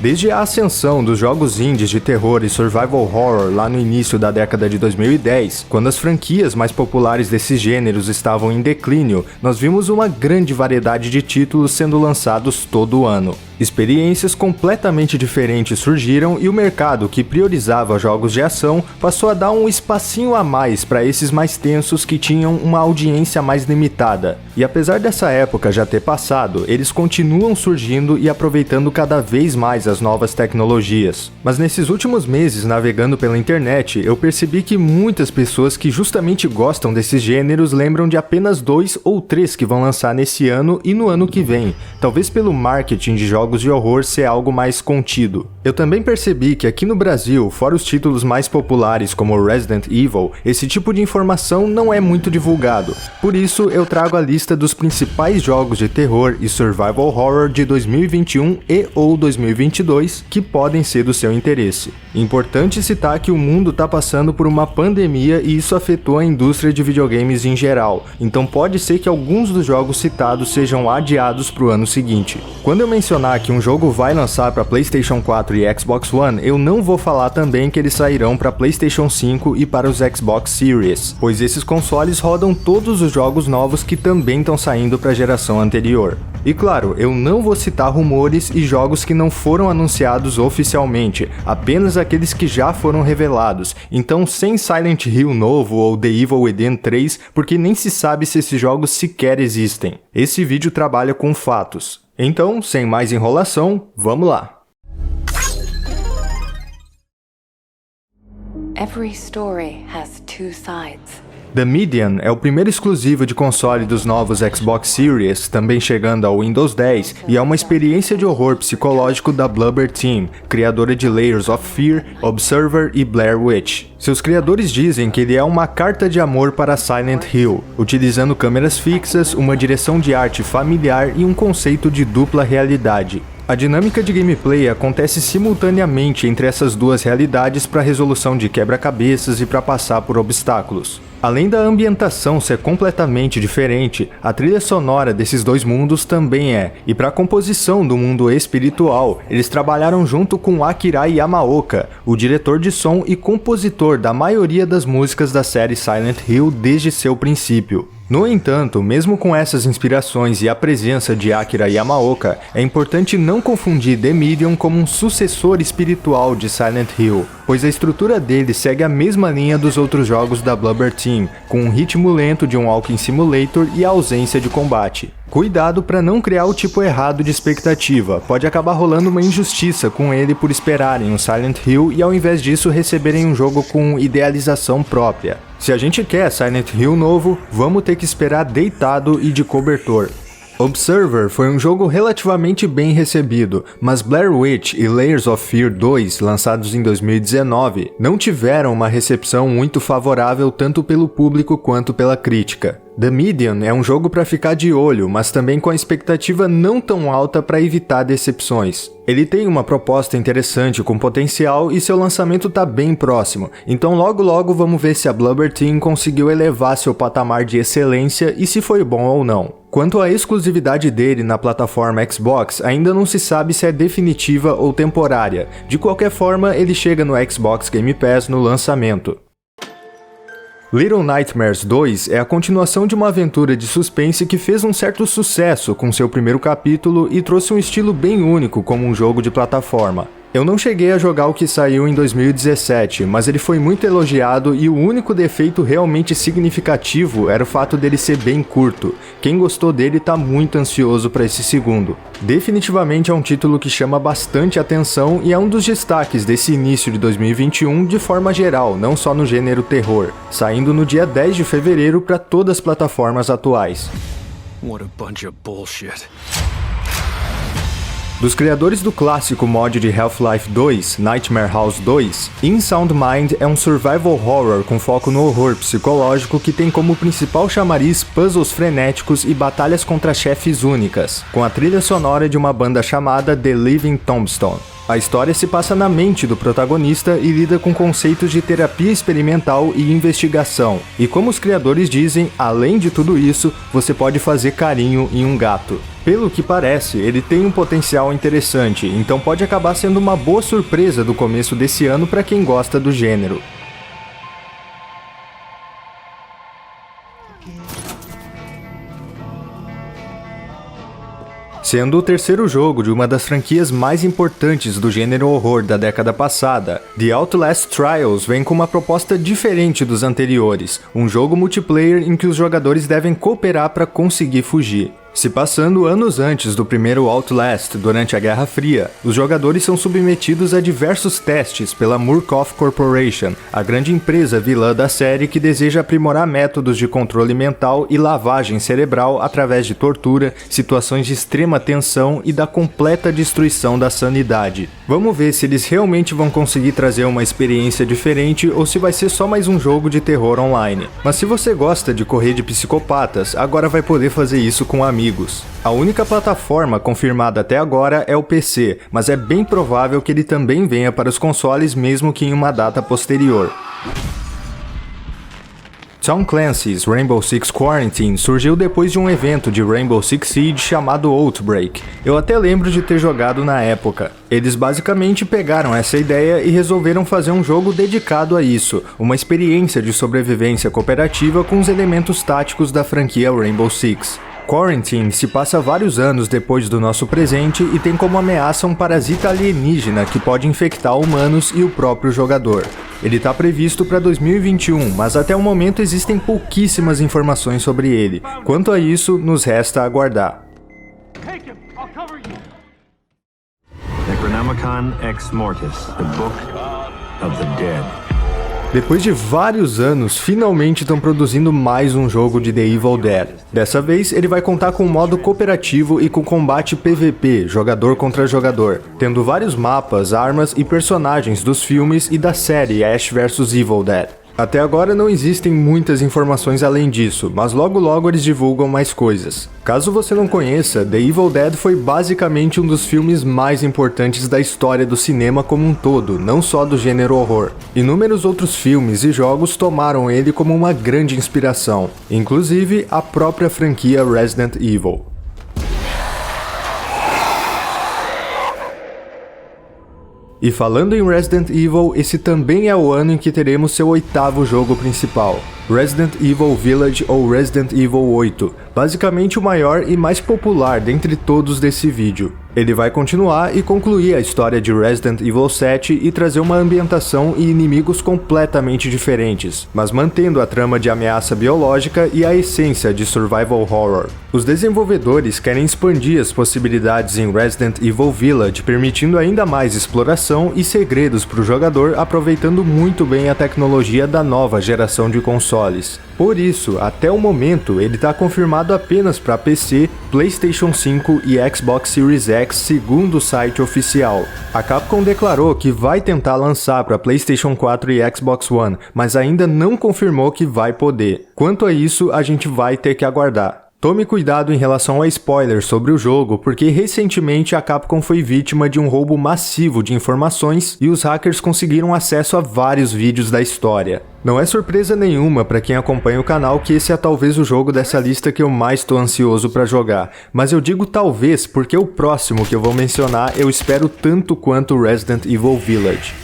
Desde a ascensão dos jogos indies de terror e survival horror lá no início da década de 2010, quando as franquias mais populares desses gêneros estavam em declínio, nós vimos uma grande variedade de títulos sendo lançados todo ano. Experiências completamente diferentes surgiram e o mercado que priorizava jogos de ação passou a dar um espacinho a mais para esses mais tensos que tinham uma audiência mais limitada. E apesar dessa época já ter passado, eles continuam surgindo e aproveitando cada vez mais as novas tecnologias. Mas nesses últimos meses navegando pela internet, eu percebi que muitas pessoas que justamente gostam desses gêneros lembram de apenas 2 ou 3 que vão lançar nesse ano e no ano que vem, talvez pelo marketing de jogos de horror ser algo mais contido. Eu também percebi que aqui no Brasil, fora os títulos mais populares como Resident Evil, esse tipo de informação não é muito divulgado. Por isso, eu trago a lista dos principais jogos de terror e survival horror de 2021 e ou 2022 que podem ser do seu interesse. Importante citar que o mundo está passando por uma pandemia e isso afetou a indústria de videogames em geral, então pode ser que alguns dos jogos citados sejam adiados para o ano seguinte. Quando eu mencionar que um jogo vai lançar para PlayStation 4 e Xbox One, eu não vou falar também que eles sairão para PlayStation 5 e para os Xbox Series, pois esses consoles rodam todos os jogos novos que também estão saindo para a geração anterior. E claro, eu não vou citar rumores e jogos que não foram anunciados oficialmente, apenas aqueles que já foram revelados, então sem Silent Hill novo ou The Evil Within 3, porque nem se sabe se esses jogos sequer existem. Esse vídeo trabalha com fatos. Então, sem mais enrolação, vamos lá! Every story has two sides. The Medium é o primeiro exclusivo de console dos novos Xbox Series, também chegando ao Windows 10, e é uma experiência de horror psicológico da Bloober Team, criadora de Layers of Fear, Observer e Blair Witch. Seus criadores dizem que ele é uma carta de amor para Silent Hill, utilizando câmeras fixas, uma direção de arte familiar e um conceito de dupla realidade. A dinâmica de gameplay acontece simultaneamente entre essas duas realidades para resolução de quebra-cabeças e para passar por obstáculos. Além da ambientação ser completamente diferente, a trilha sonora desses dois mundos também é, e para a composição do mundo espiritual, eles trabalharam junto com Akira Yamaoka, o diretor de som e compositor da maioria das músicas da série Silent Hill desde seu princípio. No entanto, mesmo com essas inspirações e a presença de Akira Yamaoka, é importante não confundir The Medium como um sucessor espiritual de Silent Hill, pois a estrutura dele segue a mesma linha dos outros jogos da Bloober Team, com um ritmo lento de um walking simulator e a ausência de combate. Cuidado para não criar o tipo errado de expectativa, pode acabar rolando uma injustiça com ele por esperarem um Silent Hill e ao invés disso receberem um jogo com idealização própria. Se a gente quer Silent Hill novo, vamos ter que esperar deitado e de cobertor. Observer foi um jogo relativamente bem recebido, mas Blair Witch e Layers of Fear 2, lançados em 2019, não tiveram uma recepção muito favorável tanto pelo público quanto pela crítica. The Medium é um jogo para ficar de olho, mas também com a expectativa não tão alta para evitar decepções. Ele tem uma proposta interessante com potencial e seu lançamento tá bem próximo, então logo logo vamos ver se a Bloober Team conseguiu elevar seu patamar de excelência e se foi bom ou não. Quanto à exclusividade dele na plataforma Xbox, ainda não se sabe se é definitiva ou temporária. De qualquer forma, ele chega no Xbox Game Pass no lançamento. Little Nightmares 2 é a continuação de uma aventura de suspense que fez um certo sucesso com seu primeiro capítulo e trouxe um estilo bem único como um jogo de plataforma. Eu não cheguei a jogar o que saiu em 2017, mas ele foi muito elogiado e o único defeito realmente significativo era o fato dele ser bem curto. Quem gostou dele tá muito ansioso para esse segundo. Definitivamente é um título que chama bastante atenção e é um dos destaques desse início de 2021 de forma geral, não só no gênero terror, saindo no dia 10 de fevereiro para todas as plataformas atuais. What a bunch of bullshit. Dos criadores do clássico mod de Half-Life 2, Nightmare House 2, Unsound Mind é um survival horror com foco no horror psicológico que tem como principal chamariz puzzles frenéticos e batalhas contra chefes únicas, com a trilha sonora de uma banda chamada The Living Tombstone. A história se passa na mente do protagonista e lida com conceitos de terapia experimental e investigação. E como os criadores dizem, além de tudo isso, você pode fazer carinho em um gato. Pelo que parece, ele tem um potencial interessante, então pode acabar sendo uma boa surpresa do começo desse ano para quem gosta do gênero. Sendo o terceiro jogo de uma das franquias mais importantes do gênero horror da década passada, The Outlast Trials vem com uma proposta diferente dos anteriores, um jogo multiplayer em que os jogadores devem cooperar para conseguir fugir. Se passando anos antes do primeiro Outlast, durante a Guerra Fria, os jogadores são submetidos a diversos testes pela Murkoff Corporation, a grande empresa vilã da série que deseja aprimorar métodos de controle mental e lavagem cerebral através de tortura, situações de extrema tensão e da completa destruição da sanidade. Vamos ver se eles realmente vão conseguir trazer uma experiência diferente ou se vai ser só mais um jogo de terror online. Mas se você gosta de correr de psicopatas, agora vai poder fazer isso com amigos. A única plataforma confirmada até agora é o PC, mas é bem provável que ele também venha para os consoles mesmo que em uma data posterior. Tom Clancy's Rainbow Six Quarantine surgiu depois de um evento de Rainbow Six Siege chamado Outbreak. Eu até lembro de ter jogado na época. Eles basicamente pegaram essa ideia e resolveram fazer um jogo dedicado a isso, uma experiência de sobrevivência cooperativa com os elementos táticos da franquia Rainbow Six. Quarantine se passa vários anos depois do nosso presente e tem como ameaça um parasita alienígena que pode infectar humanos e o próprio jogador. Ele está previsto para 2021, mas até o momento existem pouquíssimas informações sobre ele. Quanto a isso, nos resta aguardar. Necronomicon Ex Mortis, the Book of the Dead. Depois de vários anos, finalmente estão produzindo mais um jogo de The Evil Dead. Dessa vez, ele vai contar com um modo cooperativo e com combate PVP, jogador contra jogador, tendo vários mapas, armas e personagens dos filmes e da série Ash vs Evil Dead. Até agora não existem muitas informações além disso, mas logo logo eles divulgam mais coisas. Caso você não conheça, The Evil Dead foi basicamente um dos filmes mais importantes da história do cinema como um todo, não só do gênero horror. Inúmeros outros filmes e jogos tomaram ele como uma grande inspiração, inclusive a própria franquia Resident Evil. E falando em Resident Evil, esse também é o ano em que teremos seu 8º jogo principal, Resident Evil Village ou Resident Evil 8, basicamente o maior e mais popular dentre todos desse vídeo. Ele vai continuar e concluir a história de Resident Evil 7 e trazer uma ambientação e inimigos completamente diferentes, mas mantendo a trama de ameaça biológica e a essência de survival horror. Os desenvolvedores querem expandir as possibilidades em Resident Evil Village, permitindo ainda mais exploração e segredos para o jogador, aproveitando muito bem a tecnologia da nova geração de consoles. Por isso, até o momento, ele está confirmado apenas para PC, PlayStation 5 e Xbox Series X, segundo o site oficial. A Capcom declarou que vai tentar lançar para PlayStation 4 e Xbox One, mas ainda não confirmou que vai poder. Quanto a isso, a gente vai ter que aguardar. Tome cuidado em relação a spoilers sobre o jogo, porque recentemente a Capcom foi vítima de um roubo massivo de informações e os hackers conseguiram acesso a vários vídeos da história. Não é surpresa nenhuma para quem acompanha o canal que esse é talvez o jogo dessa lista que eu mais estou ansioso para jogar, mas eu digo talvez porque o próximo que eu vou mencionar eu espero tanto quanto Resident Evil Village.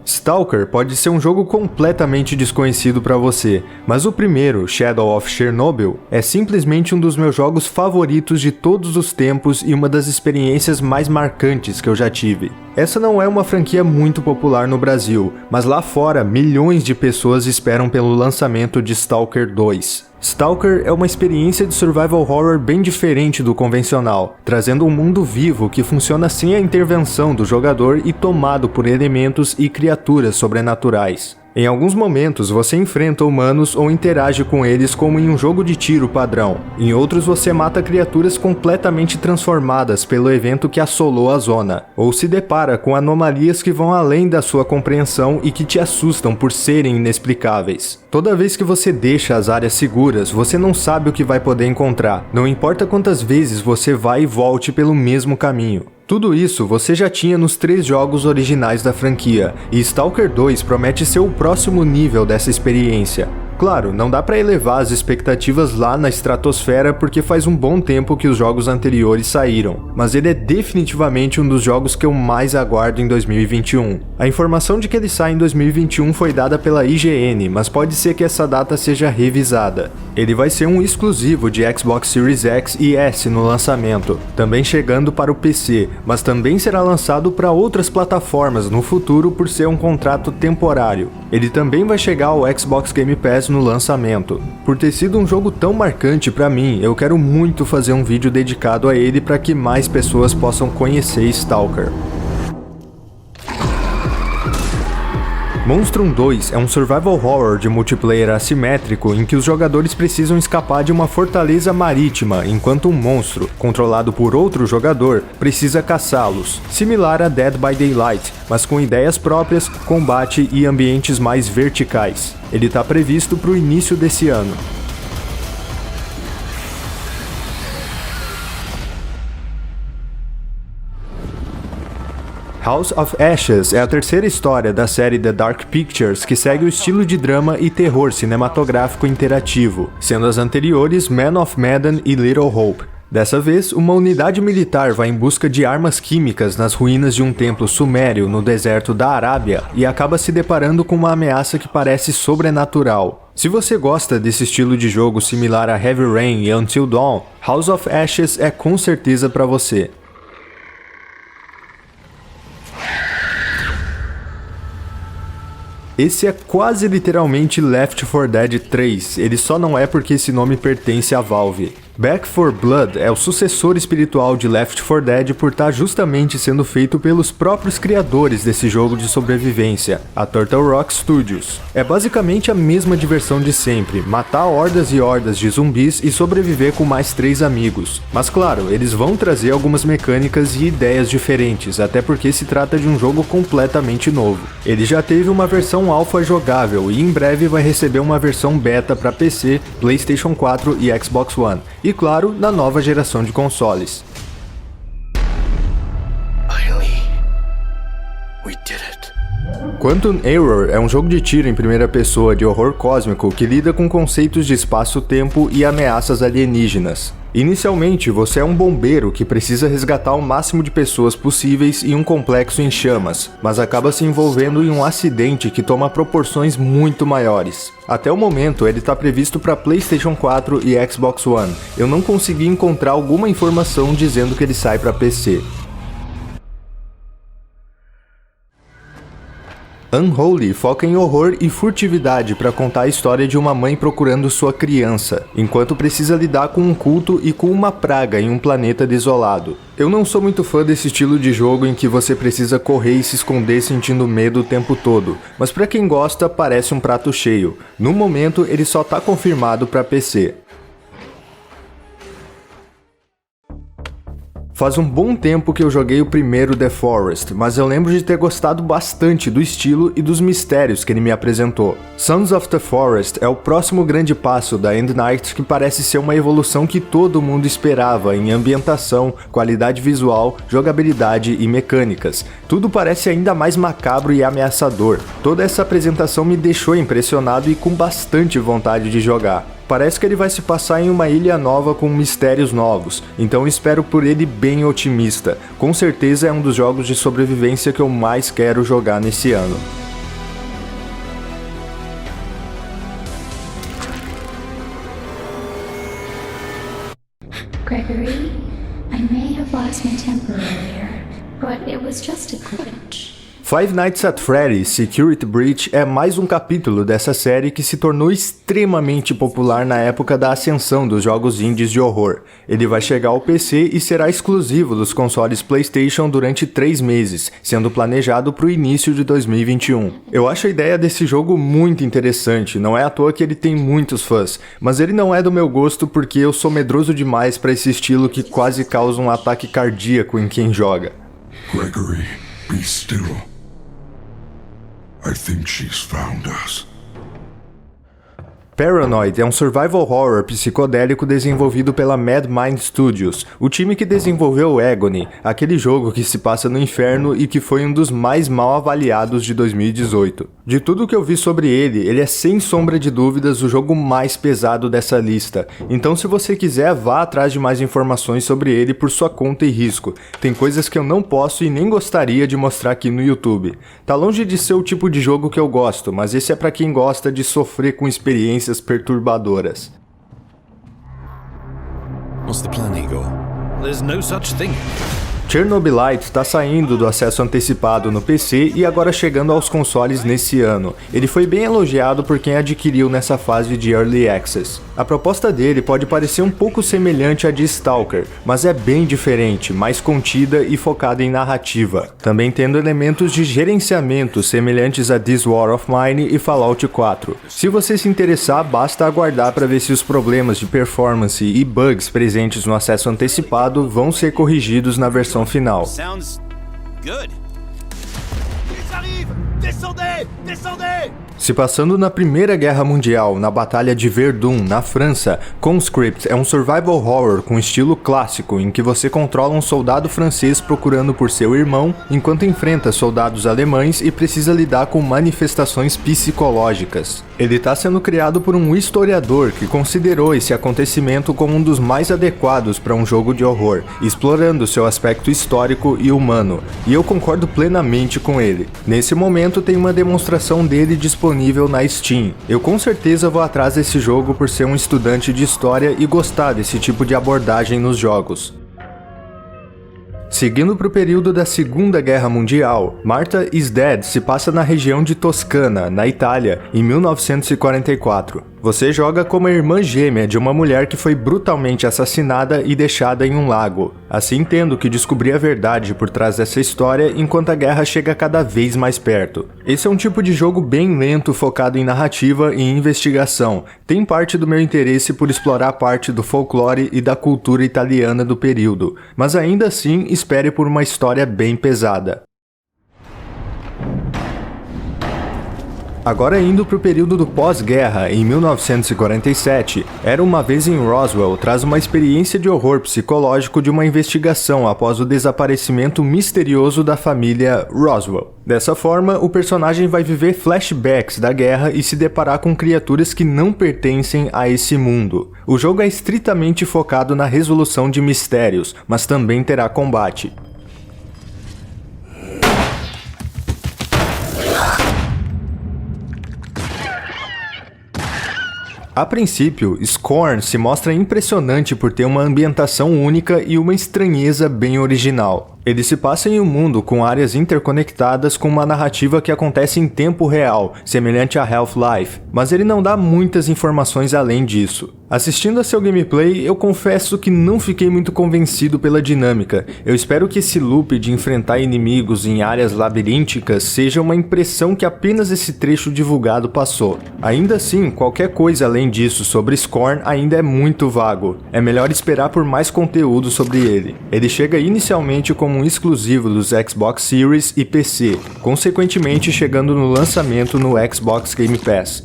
Stalker pode ser um jogo completamente desconhecido para você, mas o primeiro, Shadow of Chernobyl, é simplesmente um dos meus jogos favoritos de todos os tempos e uma das experiências mais marcantes que eu já tive. Essa não é uma franquia muito popular no Brasil, mas lá fora milhões de pessoas esperam pelo lançamento de Stalker 2. Stalker é uma experiência de survival horror bem diferente do convencional, trazendo um mundo vivo que funciona sem a intervenção do jogador e tomado por elementos e criaturas sobrenaturais. Em alguns momentos você enfrenta humanos ou interage com eles como em um jogo de tiro padrão. Em outros você mata criaturas completamente transformadas pelo evento que assolou a zona, ou se depara com anomalias que vão além da sua compreensão e que te assustam por serem inexplicáveis. Toda vez que você deixa as áreas seguras, você não sabe o que vai poder encontrar, não importa quantas vezes você vai e volte pelo mesmo caminho. Tudo isso você já tinha nos 3 jogos originais da franquia, e Stalker 2 promete ser o próximo nível dessa experiência. Claro, não dá pra elevar as expectativas lá na estratosfera porque faz um bom tempo que os jogos anteriores saíram, mas ele é definitivamente um dos jogos que eu mais aguardo em 2021. A informação de que ele sai em 2021 foi dada pela IGN, mas pode ser que essa data seja revisada. Ele vai ser um exclusivo de Xbox Series X e S no lançamento, também chegando para o PC, mas também será lançado para outras plataformas no futuro por ser um contrato temporário. Ele também vai chegar ao Xbox Game Pass no lançamento. Por ter sido um jogo tão marcante para mim, eu quero muito fazer um vídeo dedicado a ele para que mais pessoas possam conhecer Stalker. Monstrum 2 é um survival horror de multiplayer assimétrico em que os jogadores precisam escapar de uma fortaleza marítima enquanto um monstro, controlado por outro jogador, precisa caçá-los, similar a Dead by Daylight, mas com ideias próprias, combate e ambientes mais verticais. Ele está previsto para o início desse ano. House of Ashes é a terceira história da série The Dark Pictures que segue o estilo de drama e terror cinematográfico interativo, sendo as anteriores Man of Medan e Little Hope. Dessa vez, uma unidade militar vai em busca de armas químicas nas ruínas de um templo sumério no deserto da Arábia e acaba se deparando com uma ameaça que parece sobrenatural. Se você gosta desse estilo de jogo similar a Heavy Rain e Until Dawn, House of Ashes é com certeza para você. Esse é quase literalmente Left 4 Dead 3, ele só não é porque esse nome pertence à Valve. Back 4 Blood é o sucessor espiritual de Left 4 Dead por estar justamente sendo feito pelos próprios criadores desse jogo de sobrevivência, a Turtle Rock Studios. É basicamente a mesma diversão de sempre, matar hordas e hordas de zumbis e sobreviver com mais 3 amigos. Mas claro, eles vão trazer algumas mecânicas e ideias diferentes, até porque se trata de um jogo completamente novo. Ele já teve uma versão alpha jogável e em breve vai receber uma versão beta para PC, PlayStation 4 e Xbox One. E claro, na nova geração de consoles. Finally, we did it. Quantum Error é um jogo de tiro em primeira pessoa de horror cósmico que lida com conceitos de espaço-tempo e ameaças alienígenas. Inicialmente, você é um bombeiro que precisa resgatar o máximo de pessoas possíveis em um complexo em chamas, mas acaba se envolvendo em um acidente que toma proporções muito maiores. Até o momento, ele está previsto para PlayStation 4 e Xbox One. Eu não consegui encontrar alguma informação dizendo que ele sai para PC. Unholy foca em horror e furtividade para contar a história de uma mãe procurando sua criança, enquanto precisa lidar com um culto e com uma praga em um planeta desolado. Eu não sou muito fã desse estilo de jogo em que você precisa correr e se esconder sentindo medo o tempo todo, mas para quem gosta parece um prato cheio. No momento ele só tá confirmado para PC. Faz um bom tempo que eu joguei o primeiro The Forest, mas eu lembro de ter gostado bastante do estilo e dos mistérios que ele me apresentou. Sons of the Forest é o próximo grande passo da End Night que parece ser uma evolução que todo mundo esperava em ambientação, qualidade visual, jogabilidade e mecânicas. Tudo parece ainda mais macabro e ameaçador. Toda essa apresentação me deixou impressionado e com bastante vontade de jogar. Parece que ele vai se passar em uma ilha nova com mistérios novos, então espero por ele bem otimista. Com certeza é um dos jogos de sobrevivência que eu mais quero jogar nesse ano. Gregory, I may have lost my temper earlier, but it was just a glitch. Five Nights at Freddy's Security Breach é mais um capítulo dessa série que se tornou extremamente popular na época da ascensão dos jogos indies de horror. Ele vai chegar ao PC e será exclusivo dos consoles PlayStation durante 3 meses, sendo planejado para o início de 2021. Eu acho a ideia desse jogo muito interessante, não é à toa que ele tem muitos fãs, mas ele não é do meu gosto porque eu sou medroso demais para esse estilo que quase causa um ataque cardíaco em quem joga. Gregory, be still. I think she's found us. Paranoid é um survival horror psicodélico desenvolvido pela Mad Mind Studios, o time que desenvolveu Agony, aquele jogo que se passa no inferno e que foi um dos mais mal avaliados de 2018. De tudo que eu vi sobre ele é sem sombra de dúvidas o jogo mais pesado dessa lista. Então se você quiser, vá atrás de mais informações sobre ele por sua conta e risco. Tem coisas que eu não posso e nem gostaria de mostrar aqui no YouTube. Tá longe de ser o tipo de jogo que eu gosto, mas esse é pra quem gosta de sofrer com experiências perturbadoras. What's the plan, Igor? There's no such thing. Chernobylite está saindo do acesso antecipado no PC e agora chegando aos consoles nesse ano. Ele foi bem elogiado por quem adquiriu nessa fase de Early Access. A proposta dele pode parecer um pouco semelhante à de Stalker, mas é bem diferente, mais contida e focada em narrativa, também tendo elementos de gerenciamento semelhantes a This War of Mine e Fallout 4. Se você se interessar, basta aguardar para ver se os problemas de performance e bugs presentes no acesso antecipado vão ser corrigidos na versão final. Sounds good. Ils arrivent! Descendez! Descendez! Se passando na Primeira Guerra Mundial, na Batalha de Verdun, na França, Conscript é um survival horror com estilo clássico, em que você controla um soldado francês procurando por seu irmão, enquanto enfrenta soldados alemães e precisa lidar com manifestações psicológicas. Ele está sendo criado por um historiador que considerou esse acontecimento como um dos mais adequados para um jogo de horror, explorando seu aspecto histórico e humano, e eu concordo plenamente com ele. Nesse momento tem uma demonstração dele disponível na Steam. Eu com certeza vou atrás desse jogo por ser um estudante de história e gostar desse tipo de abordagem nos jogos. Seguindo para o período da Segunda Guerra Mundial, Martha is Dead se passa na região de Toscana, na Itália, em 1944. Você joga como a irmã gêmea de uma mulher que foi brutalmente assassinada e deixada em um lago, assim tendo que descobrir a verdade por trás dessa história enquanto a guerra chega cada vez mais perto. Esse é um tipo de jogo bem lento, focado em narrativa e investigação. Tem parte do meu interesse por explorar parte do folclore e da cultura italiana do período, mas ainda assim espere por uma história bem pesada. Agora indo para o período do pós-guerra, em 1947, Era Uma Vez em Roswell traz uma experiência de horror psicológico de uma investigação após o desaparecimento misterioso da família Roswell. Dessa forma, o personagem vai viver flashbacks da guerra e se deparar com criaturas que não pertencem a esse mundo. O jogo é estritamente focado na resolução de mistérios, mas também terá combate. A princípio, Scorn se mostra impressionante por ter uma ambientação única e uma estranheza bem original. Ele se passa em um mundo com áreas interconectadas com uma narrativa que acontece em tempo real, semelhante a Half-Life, mas ele não dá muitas informações além disso. Assistindo a seu gameplay, eu confesso que não fiquei muito convencido pela dinâmica. Eu espero que esse loop de enfrentar inimigos em áreas labirínticas seja uma impressão que apenas esse trecho divulgado passou. Ainda assim, qualquer coisa além disso sobre Scorn ainda é muito vago. É melhor esperar por mais conteúdo sobre ele. Ele chega inicialmente como um exclusivo dos Xbox Series e PC, consequentemente chegando no lançamento no Xbox Game Pass.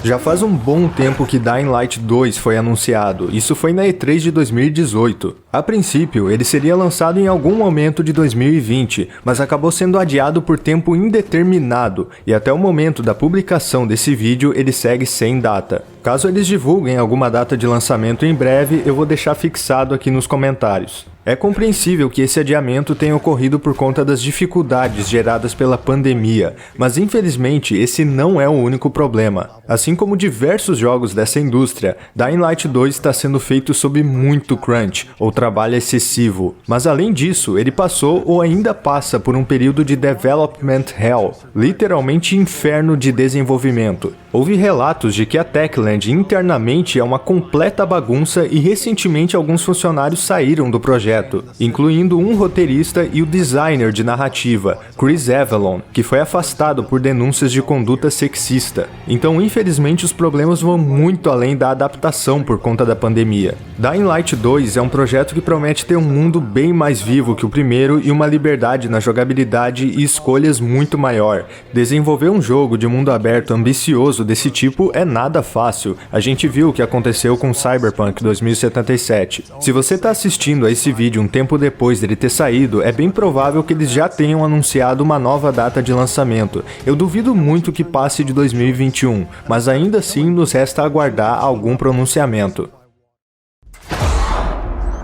Já faz um bom tempo que Dying Light 2 foi anunciado, isso foi na E3 de 2018. A princípio, ele seria lançado em algum momento de 2020, mas acabou sendo adiado por tempo indeterminado, e até o momento da publicação desse vídeo ele segue sem data. Caso eles divulguem alguma data de lançamento em breve, eu vou deixar fixado aqui nos comentários. É compreensível que esse adiamento tenha ocorrido por conta das dificuldades geradas pela pandemia, mas infelizmente esse não é o único problema. Assim como diversos jogos dessa indústria, Dying Light 2 está sendo feito sob muito crunch, ou trabalho excessivo. Mas além disso, ele passou ou ainda passa por um período de development hell, literalmente inferno de desenvolvimento. Houve relatos de que a Techland internamente é uma completa bagunça e recentemente alguns funcionários saíram do projeto, incluindo um roteirista e o designer de narrativa, Chris Avellone, que foi afastado por denúncias de conduta sexista. Então, infelizmente, os problemas vão muito além da adaptação por conta da pandemia. Dying Light 2 é um projeto que promete ter um mundo bem mais vivo que o primeiro e uma liberdade na jogabilidade e escolhas muito maior. Desenvolver um jogo de mundo aberto ambicioso desse tipo é nada fácil. A gente viu o que aconteceu com Cyberpunk 2077. Se você está assistindo a esse vídeo vídeo um tempo depois dele ter saído, é bem provável que eles já tenham anunciado uma nova data de lançamento. Eu duvido muito que passe de 2021, mas ainda assim nos resta aguardar algum pronunciamento.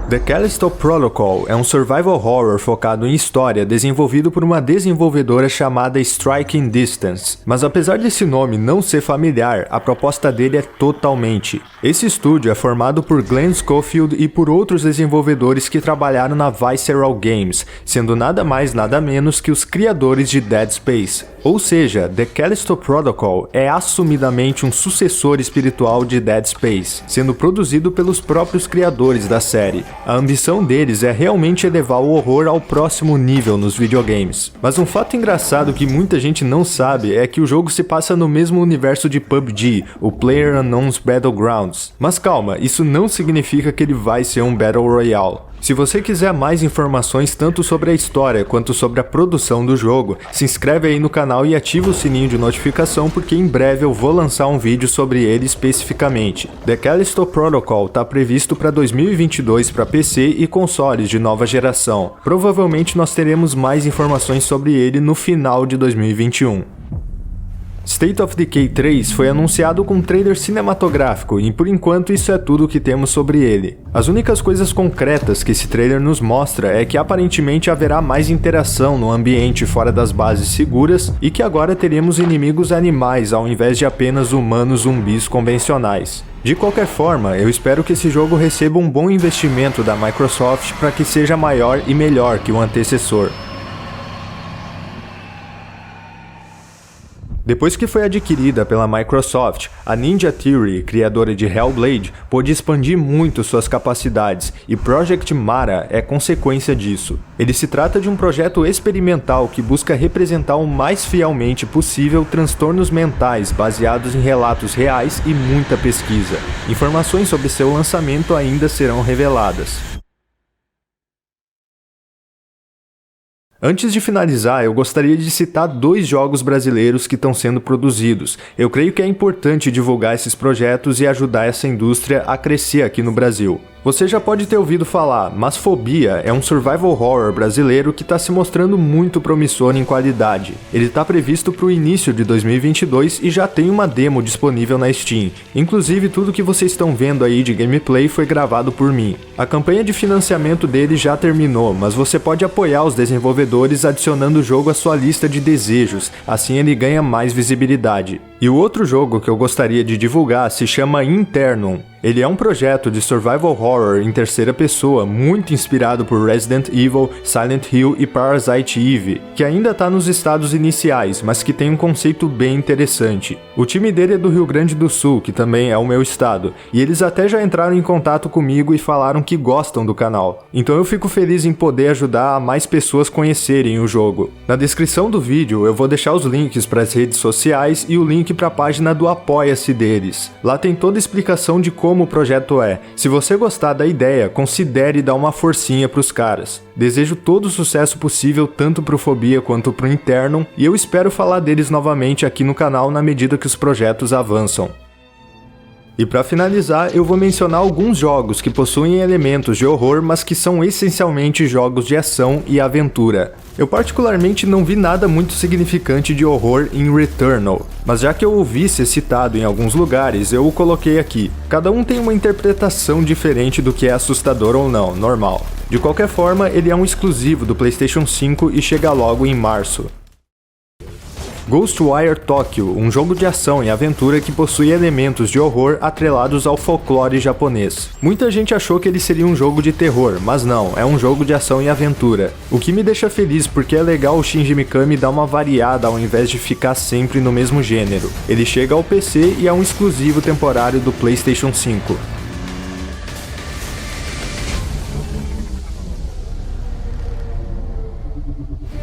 The Callisto Protocol é um survival horror focado em história desenvolvido por uma desenvolvedora chamada Striking Distance, mas apesar desse nome não ser familiar, a proposta dele é totalmente. Esse estúdio é formado por Glenn Schofield e por outros desenvolvedores que trabalharam na Visceral Games, sendo nada mais nada menos que os criadores de Dead Space. Ou seja, The Callisto Protocol é assumidamente um sucessor espiritual de Dead Space, sendo produzido pelos próprios criadores da série. A ambição deles é realmente elevar o horror ao próximo nível nos videogames. Mas um fato engraçado que muita gente não sabe é que o jogo se passa no mesmo universo de PUBG, o PlayerUnknown's Battlegrounds. Mas calma, isso não significa que ele vai ser um Battle Royale. Se você quiser mais informações tanto sobre a história quanto sobre a produção do jogo, se inscreve aí no canal e ativa o sininho de notificação porque em breve eu vou lançar um vídeo sobre ele especificamente. The Callisto Protocol está previsto para 2022 para PC e consoles de nova geração. Provavelmente nós teremos mais informações sobre ele no final de 2021. State of Decay 3 foi anunciado com um trailer cinematográfico e por enquanto isso é tudo o que temos sobre ele. As únicas coisas concretas que esse trailer nos mostra é que aparentemente haverá mais interação no ambiente fora das bases seguras e que agora teremos inimigos animais ao invés de apenas humanos zumbis convencionais. De qualquer forma, eu espero que esse jogo receba um bom investimento da Microsoft para que seja maior e melhor que o antecessor. Depois que foi adquirida pela Microsoft, a Ninja Theory, criadora de Hellblade, pôde expandir muito suas capacidades e Project Mara é consequência disso. Ele se trata de um projeto experimental que busca representar o mais fielmente possível transtornos mentais baseados em relatos reais e muita pesquisa. Informações sobre seu lançamento ainda serão reveladas. Antes de finalizar, eu gostaria de citar 2 jogos brasileiros que estão sendo produzidos. Eu creio que é importante divulgar esses projetos e ajudar essa indústria a crescer aqui no Brasil. Você já pode ter ouvido falar, mas Fobia é um survival horror brasileiro que está se mostrando muito promissor em qualidade. Ele está previsto para o início de 2022 e já tem uma demo disponível na Steam. Inclusive, tudo que vocês estão vendo aí de gameplay foi gravado por mim. A campanha de financiamento dele já terminou, mas você pode apoiar os desenvolvedores adicionando o jogo à sua lista de desejos, assim ele ganha mais visibilidade. E o outro jogo que eu gostaria de divulgar se chama Internum. Ele é um projeto de survival horror em terceira pessoa, muito inspirado por Resident Evil, Silent Hill e Parasite Eve, que ainda está nos estados iniciais, mas que tem um conceito bem interessante. O time dele é do Rio Grande do Sul, que também é o meu estado, e eles até já entraram em contato comigo e falaram que gostam do canal. Então eu fico feliz em poder ajudar a mais pessoas conhecerem o jogo. Na descrição do vídeo eu vou deixar os links para as redes sociais e o link para a página do Apoia-se deles. Lá tem toda a explicação de como o projeto é. Se você gostar da ideia, considere dar uma forcinha pros caras. Desejo todo o sucesso possível tanto pro Fobia quanto pro Internum e eu espero falar deles novamente aqui no canal na medida que os projetos avançam. E para finalizar, eu vou mencionar alguns jogos que possuem elementos de horror, mas que são essencialmente jogos de ação e aventura. Eu particularmente não vi nada muito significante de horror em Returnal, mas já que eu ouvi ser citado em alguns lugares, eu o coloquei aqui. Cada um tem uma interpretação diferente do que é assustador ou não, normal. De qualquer forma, ele é um exclusivo do PlayStation 5 e chega logo em março. Ghostwire Tokyo, um jogo de ação e aventura que possui elementos de horror atrelados ao folclore japonês. Muita gente achou que ele seria um jogo de terror, mas não, é um jogo de ação e aventura. O que me deixa feliz porque é legal o Shinji Mikami dar uma variada ao invés de ficar sempre no mesmo gênero. Ele chega ao PC e é um exclusivo temporário do PlayStation 5.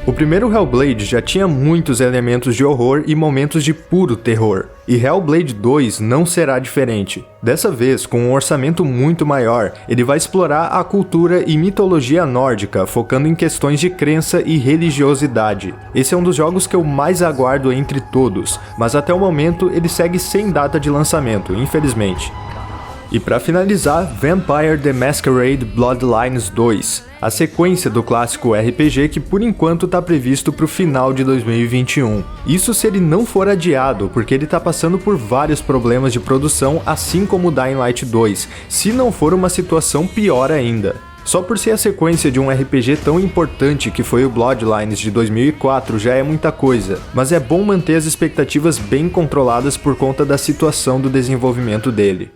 O primeiro Hellblade já tinha muitos elementos de horror e momentos de puro terror, e Hellblade 2 não será diferente. Dessa vez, com um orçamento muito maior, ele vai explorar a cultura e mitologia nórdica, focando em questões de crença e religiosidade. Esse é um dos jogos que eu mais aguardo entre todos, mas até o momento ele segue sem data de lançamento, infelizmente. E para finalizar, Vampire the Masquerade Bloodlines 2, a sequência do clássico RPG que por enquanto está previsto para o final de 2021. Isso se ele não for adiado, porque ele está passando por vários problemas de produção, assim como Dying Light 2, se não for uma situação pior ainda. Só por ser a sequência de um RPG tão importante que foi o Bloodlines de 2004 já é muita coisa, mas é bom manter as expectativas bem controladas por conta da situação do desenvolvimento dele.